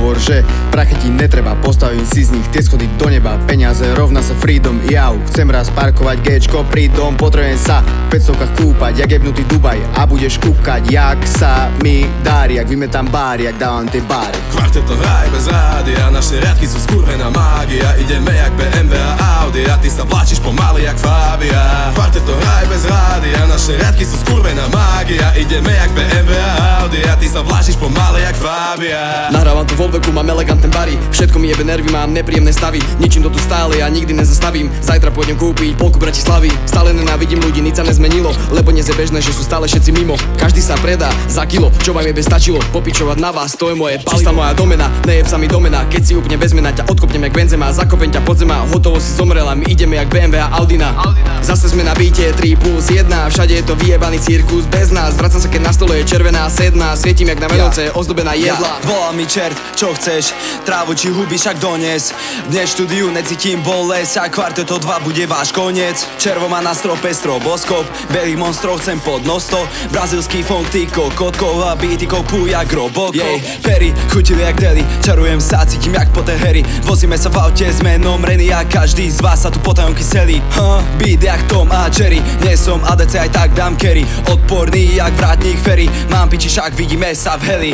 nehovor, že prachy ti netreba, postavím si z nich tie schody do neba. Peniaze rovná sa freedom, jau. Chcem raz parkovať Gčko pri dom, potrebujem sa v 500kách kúpať, jak jebnutý Dubaj. A budeš kúkať, jak sa mi dári, jak vymetám bári, jak dávam tie báry. Kvarteto hraj bez rádia, naše riadky sú skurvená mágia. Ideme jak BMW a Audi a ty sa vláčiš pomaly jak Fabia. Kvarteto hraj bez rádia, naše riadky sú skurvená mágia. Ideme jak BMW a Audi a ty sa vláčiš pomaly jak Fabia. Nahrávam tu vo veku, mám elegantné bary. Všetko mi jebe nervy, mám nepríjemné stavy. Ničím to tu stále, ja nikdy nezastavím. Zajtra pôjdem kúpiť polku Bratislavy. Stále nenávidím ľudí, nič sa nezmenilo, lebo dnes je bežné, že sú stále všetci mimo. Každý sa predá za kilo, čo vám jebe stačilo. Popičovať na vás, to je moje palivo. Čistá moja domena, nejeb sa mi domena. Keď si úplne bez mena, ťa odkopnem jak Benzema. Zakopem ťa pod zema, hotovo si zomrela. My ideme jak BMW a Audina. Zase sme na beate 3+1, všade je to vyjebaný cirkus bez nás. Vracam sa, keď na stole je červená sedma. Svietim jak na Vianoce, ozdobená jedla. Volá mi čert, čo chceš, trávu či huby však dones. Dnes štúdiu necítim bolesť a Kvarteto 2 bude váš koniec. Červo má na strope stroboskop, belých monstrov chcem pod nosto. Brazilský funk, ty kokotkov a beaty kopuj jak Robocop. Perry, chutili jak deli, čarujem sa, cítim jak po Heri. Vozíme sa v aute s menom Renny a každý z vás sa tu potajom kyselí. Beat jak Tom a Jerry, nie som ADC, aj tak dám carry. Odporný jak vrátnik Ferry, mám piči, však vidíme sa v heli.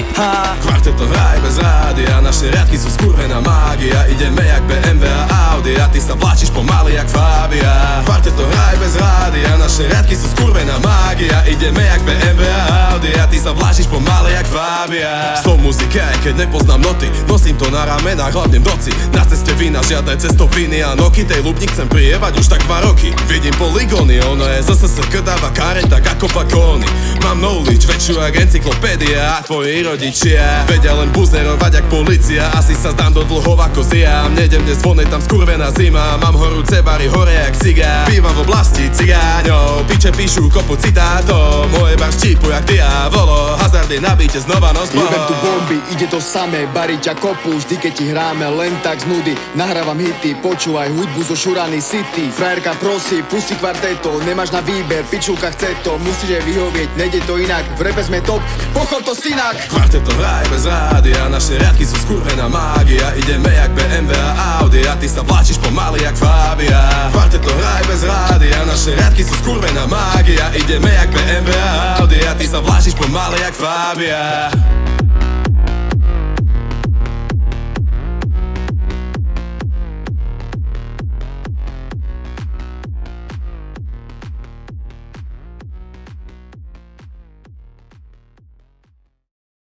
Kvarteto hraj bez rádia, naše riadky sú skurvená mágia. Ideme jak BMW a Audi a ty sa vláčiš pomaly jak Fabia. Kvarteto hraj bez rádia, naše riadky sú skurvená mágia. Ideme jak BMW a Audi a ty sa vláčiš pomaly jak Fabia. Som muzike, aj keď nepoznám noty, nosím to na ramenách, hlavne v noci. Na ceste vína, žiadne cestoviny a noky, tej ľubník chcem prijebať už tak 2 roky. Vidím poligóny, ono je ZSSK dáva karen tak ako pakóny. Mám knowledge, väčšiu jak encyklopédia a tvoji rodičia vedia len buznerovať jak policia. Asi sa zdám do dlhov ako Siam, nejdem dnes von, tam skurvená zima. Mám horúce bary, hore jak cigár. Bývam v oblasti cigáňov, piče píšu kopu citátov. Moje bar štípu jak diavolo, hazard je nabíte znova nos boho. Jebem tu bomby, ide to samé, bari ťa kopu. Vždy keď ti hráme len tak z nudy. Nahrávam hity, počúvaj hudbu zo Šurany City. Frajerka prosí, pusti Kvarteto, nemáš na výber, pičulka chce to. Musíš jej vyhovieť, nejde to inak. V rape sme top, pochop to synak. Kvarteto hraj bez rádia, naše riadky sú skurvená mágia. Ideme jak BMW a Audi a ty sa vláčiš pomaly jak Fabia. Kvarteto hraj bez rádia, naše riadky sú skurvená mágia. Ideme jak BMW a Audi a ty sa vláčiš pomaly jak Fabia.